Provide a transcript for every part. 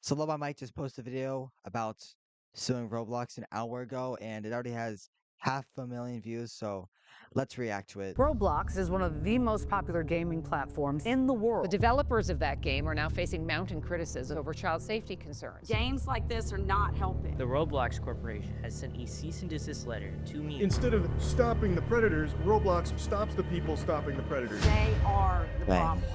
So Loba Mike just posted a video about suing Roblox an hour ago, and it already has 500,000 views, so let's react to it. Roblox is one of the most popular gaming platforms in the world. The developers of that game are now facing mounting criticism over child safety concerns. Games like this are not helping. The Roblox Corporation has sent a cease and desist letter to me. Instead of stopping the predators, Roblox stops the people stopping the predators. They are the Bang. problem.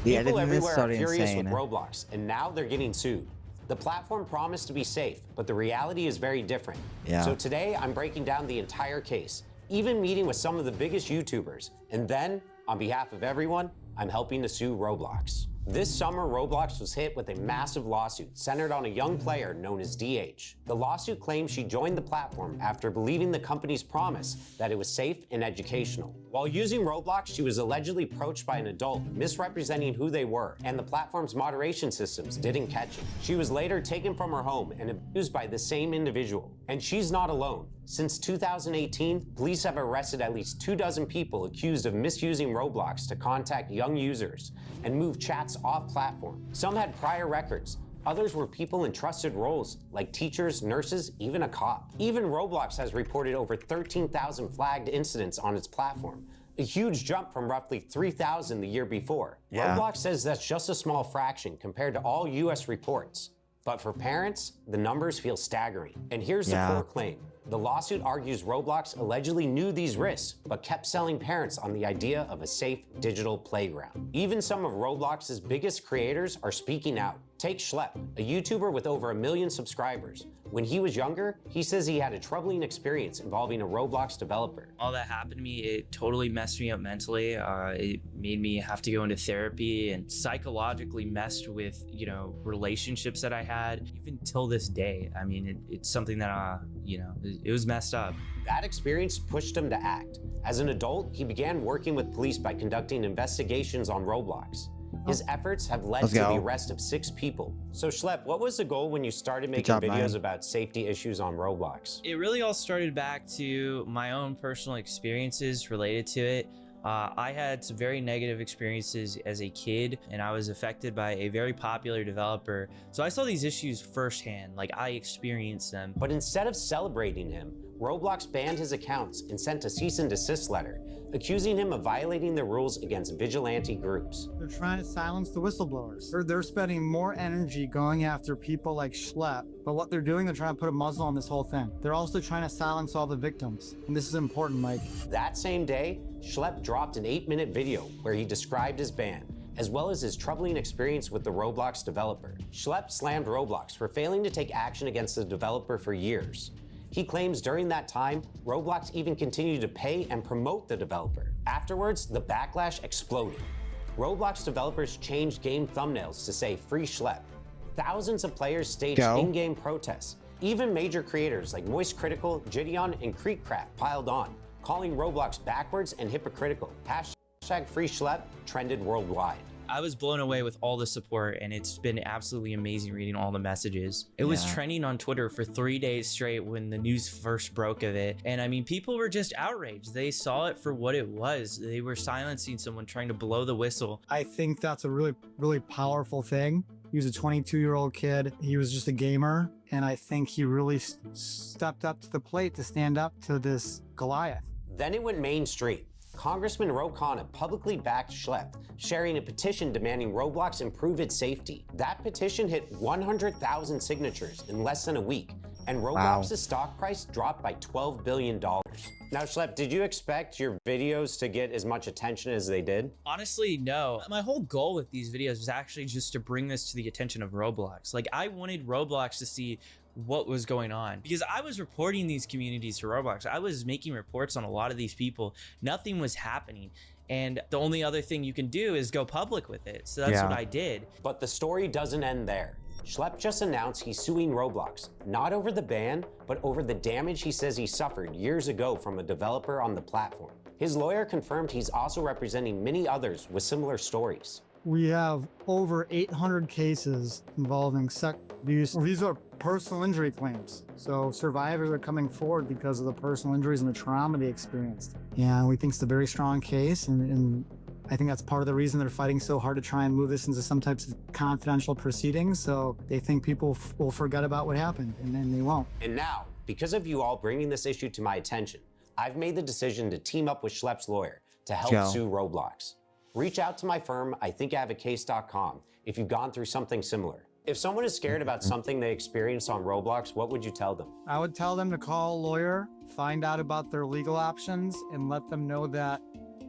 The People editing is everywhere are starting furious insane. with Roblox, and now they're getting sued. The platform promised to be safe, but the reality is very different. Yeah. So today, I'm breaking down the entire case, even meeting with some of the biggest YouTubers. And then, on behalf of everyone, I'm helping to sue Roblox. This summer, Roblox was hit with a massive lawsuit centered on a young player known as DH. The lawsuit claims she joined the platform after believing the company's promise that it was safe and educational. While using Roblox, she was allegedly approached by an adult misrepresenting who they were, and the platform's moderation systems didn't catch it. She was later taken from her home and abused by the same individual. And she's not alone. Since 2018, police have arrested at least 24 people accused of misusing Roblox to contact young users and move chats off platform. Some had prior records. Others were people in trusted roles, like teachers, nurses, even a cop. Even Roblox has reported over 13,000 flagged incidents on its platform, a huge jump from roughly 3,000 the year before. Yeah. Roblox says that's just a small fraction compared to all US reports. But for parents, the numbers feel staggering. And here's the core claim. The lawsuit argues Roblox allegedly knew these risks, but kept selling parents on the idea of a safe digital playground. Even some of Roblox's biggest creators are speaking out. Take Schlep, a YouTuber with over 1 million subscribers. When he was younger, he says he had a troubling experience involving a Roblox developer. All that happened to me, it totally messed me up mentally. It made me have to go into therapy and psychologically messed with, relationships that I had, even till this day. I mean, it's something that, it was messed up. That experience pushed him to act. As an adult, he began working with police by conducting investigations on Roblox. His efforts have led to the arrest of 6 people. So Schlep, what was the goal when you started making videos about safety issues on Roblox? It really all started back to my own personal experiences related to it. I had some very negative experiences as a kid, and I was affected by a very popular developer. So I saw these issues firsthand, like I experienced them. But instead of celebrating him, Roblox banned his accounts and sent a cease and desist letter, accusing him of violating the rules against vigilante groups. They're trying to silence the whistleblowers. They're spending more energy going after people like Schlep, but what they're doing, they're trying to put a muzzle on this whole thing. They're also trying to silence all the victims. And this is important, Mike. That same day, Schlep dropped an 8-minute video where he described his ban, as well as his troubling experience with the Roblox developer. Schlep slammed Roblox for failing to take action against the developer for years. He claims during that time, Roblox even continued to pay and promote the developer. Afterwards, the backlash exploded. Roblox developers changed game thumbnails to say "Free Schlep." Thousands of players staged in-game protests. Even major creators like Moist Critical, Gideon, and Creekcrap piled on, calling Roblox backwards and hypocritical. Hashtag Free Schlep trended worldwide. I was blown away with all the support, and it's been absolutely amazing reading all the messages. It was trending on Twitter for 3 days straight when the news first broke of it. And I mean, people were just outraged. They saw it for what it was. They were silencing someone trying to blow the whistle. I think that's a really, really powerful thing. He was a 22-year-old kid. He was just a gamer. And I think he really stepped up to the plate to stand up to this Goliath. Then it went mainstream. Congressman Ro Khanna publicly backed Schlep, sharing a petition demanding Roblox improve its safety. That petition hit 100,000 signatures in less than a week, and Roblox's stock price dropped by $12 billion. Now, Schlep, did you expect your videos to get as much attention as they did? Honestly, no. My whole goal with these videos was actually just to bring this to the attention of Roblox. Like, I wanted Roblox to see what was going on, because I was reporting these communities to Roblox. I was making reports on a lot of these people. Nothing was happening. And the only other thing you can do is go public with it. So that's what I did. But the story doesn't end there. Schlep just announced he's suing Roblox, not over the ban, but over the damage he says he suffered years ago from a developer on the platform. His lawyer confirmed he's also representing many others with similar stories. We have over 800 cases involving sex abuse. These are personal injury claims. So survivors are coming forward because of the personal injuries and the trauma they experienced. And we think it's a very strong case, and I think that's part of the reason they're fighting so hard to try and move this into some types of confidential proceedings, so they think people will forget about what happened, and then they won't. And now, because of you all bringing this issue to my attention, I've made the decision to team up with Schlep's lawyer to help sue Roblox. Reach out to my firm, IThinkIHaveACase.com, if you've gone through something similar. If someone is scared about something they experienced on Roblox, what would you tell them? I would tell them to call a lawyer, find out about their legal options, and let them know that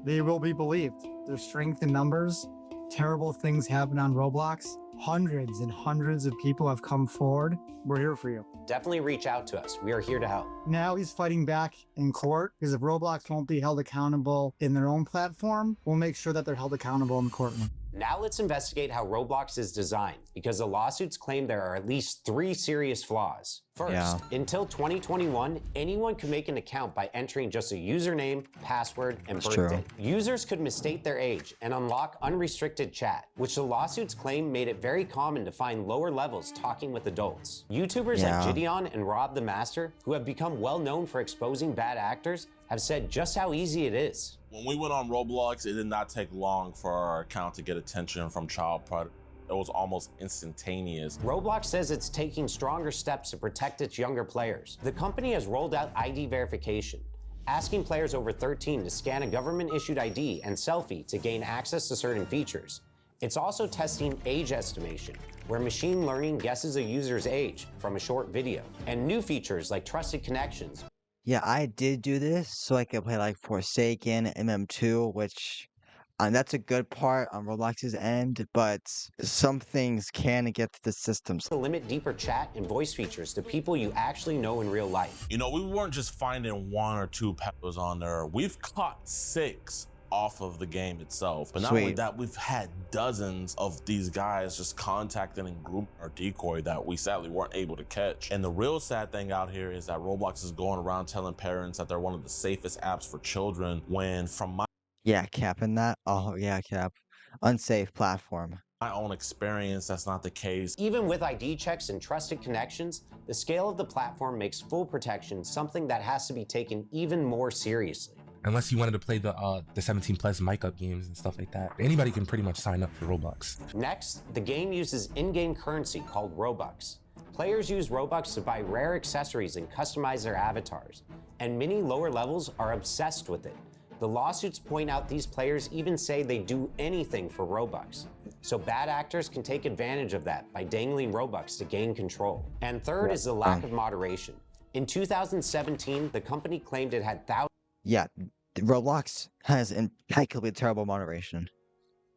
they will be believed. There's strength in numbers. Terrible things happen on Roblox. Hundreds and hundreds of people have come forward. We're here for you. Definitely reach out to us. We are here to help. Now he's fighting back in court because if Roblox won't be held accountable in their own platform, we'll make sure that they're held accountable in the courtroom. Now let's investigate how Roblox is designed, because the lawsuits claim there are at least 3 serious flaws. First, until 2021, anyone could make an account by entering just a username, password, and birthday. Users could mistake their age and unlock unrestricted chat, which the lawsuits claim made it very common to find lower levels talking with adults. YouTubers like Gideon and Rob the Master, who have become well known for exposing bad actors, have said just how easy it is. When we went on Roblox, it did not take long for our account to get attention from child predators. It was almost instantaneous. Roblox says it's taking stronger steps to protect its younger players. The company has rolled out ID verification, asking players over 13 to scan a government-issued ID and selfie to gain access to certain features. It's also testing age estimation, where machine learning guesses a user's age from a short video, and new features like trusted connections. Yeah, I did do this so I could play like Forsaken, MM2, which that's a good part on Roblox's end, but some things can get to the systems. To limit deeper chat and voice features to people you actually know in real life. You know, we weren't just finding 1 or 2 peppers on there. We've caught 6 off of the game itself. But not only that, we've had dozens of these guys just contacting and grouping our decoy that we sadly weren't able to catch. And the real sad thing out here is that Roblox is going around telling parents that they're one of the safest apps for children, when from my capping that. Oh yeah, cap. Unsafe platform. My own experience, that's not the case. Even with ID checks and trusted connections, the scale of the platform makes full protection something that has to be taken even more seriously. Unless you wanted to play the 17+ mic up games and stuff like that. Anybody can pretty much sign up for Roblox. Next, the game uses in-game currency called Robux. Players use Robux to buy rare accessories and customize their avatars, and many lower levels are obsessed with it. The lawsuits point out these players even say they do anything for Robux. So bad actors can take advantage of that by dangling Robux to gain control. And third is the lack of moderation. In 2017, the company claimed it had Roblox has impeccably terrible moderation.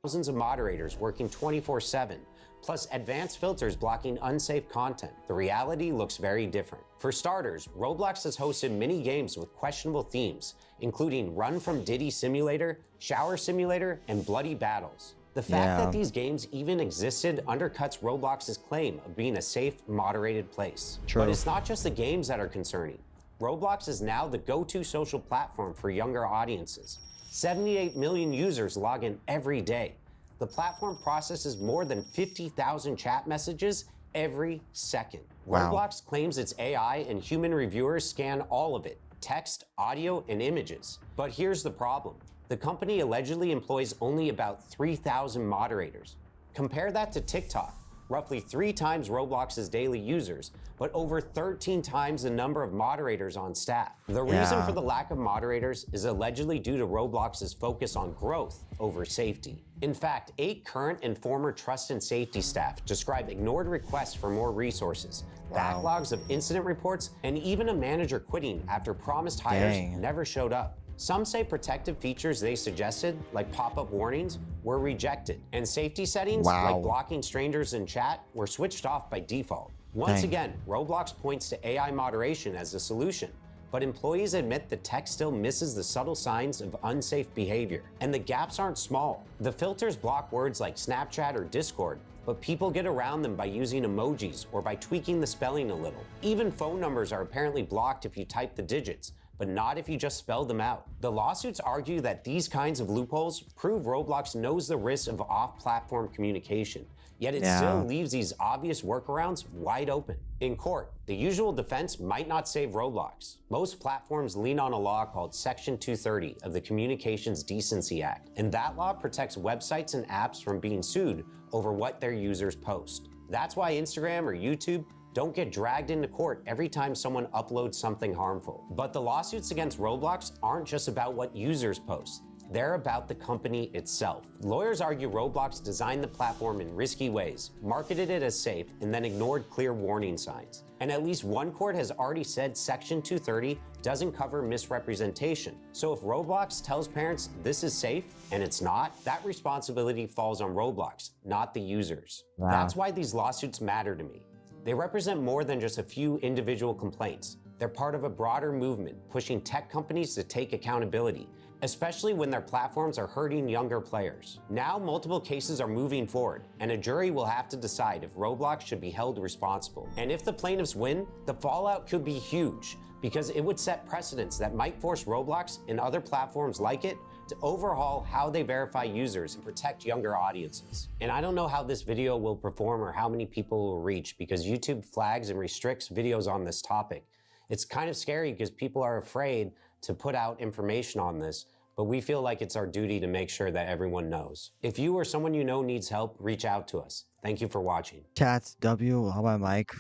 Thousands of moderators working 24/7, plus advanced filters blocking unsafe content. The reality looks very different. For starters, Roblox has hosted many games with questionable themes, including Run from Diddy Simulator, Shower Simulator, and Bloody Battles. The fact that these games even existed undercuts Roblox's claim of being a safe, moderated place. But it's not just the games that are concerning. Roblox is now the go-to social platform for younger audiences. 78 million users log in every day. The platform processes more than 50,000 chat messages every second. Roblox claims its AI and human reviewers scan all of it: text, audio, and images. But here's the problem. The company allegedly employs only about 3,000 moderators. Compare that to TikTok, roughly 3 times Roblox's daily users, but over 13 times the number of moderators on staff. The reason for the lack of moderators is allegedly due to Roblox's focus on growth over safety. In fact, 8 current and former trust and safety staff describe ignored requests for more resources, backlogs of incident reports, and even a manager quitting after promised hires never showed up. Some say protective features they suggested, like pop-up warnings, were rejected, and safety settings, like blocking strangers in chat, were switched off by default. Once again, Roblox points to AI moderation as the solution, but employees admit the tech still misses the subtle signs of unsafe behavior, and the gaps aren't small. The filters block words like Snapchat or Discord, but people get around them by using emojis or by tweaking the spelling a little. Even phone numbers are apparently blocked if you type the digits, but not if you just spell them out. The lawsuits argue that these kinds of loopholes prove Roblox knows the risks of off-platform communication, Yet it Yeah. still leaves these obvious workarounds wide open. In court, the usual defense might not save Roblox. Most platforms lean on a law called Section 230 of the Communications Decency Act, and that law protects websites and apps from being sued over what their users post. That's why Instagram or YouTube don't get dragged into court every time someone uploads something harmful. But the lawsuits against Roblox aren't just about what users post. They're about the company itself. Lawyers argue Roblox designed the platform in risky ways, marketed it as safe, and then ignored clear warning signs. And at least one court has already said Section 230 doesn't cover misrepresentation. So if Roblox tells parents this is safe and it's not, that responsibility falls on Roblox, not the users. Wow. That's why these lawsuits matter to me. They represent more than just a few individual complaints. They're part of a broader movement pushing tech companies to take accountability, especially when their platforms are hurting younger players. Now, multiple cases are moving forward, and a jury will have to decide if Roblox should be held responsible. And if the plaintiffs win, the fallout could be huge, because it would set precedents that might force Roblox and other platforms like it to overhaul how they verify users and protect younger audiences. And I don't know how this video will perform or how many people will reach, because YouTube flags and restricts videos on this topic. It's kind of scary because people are afraid to put out information on this, but we feel like it's our duty to make sure that everyone knows. If you or someone you know needs help, reach out to us. Thank you for watching. Chats W on my mic.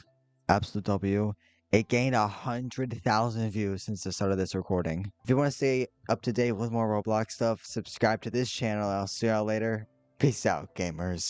Absolute W. It gained 100,000 views since the start of this recording. If you want to stay up to date with more Roblox stuff, subscribe to this channel. I'll see y'all later. Peace out, gamers.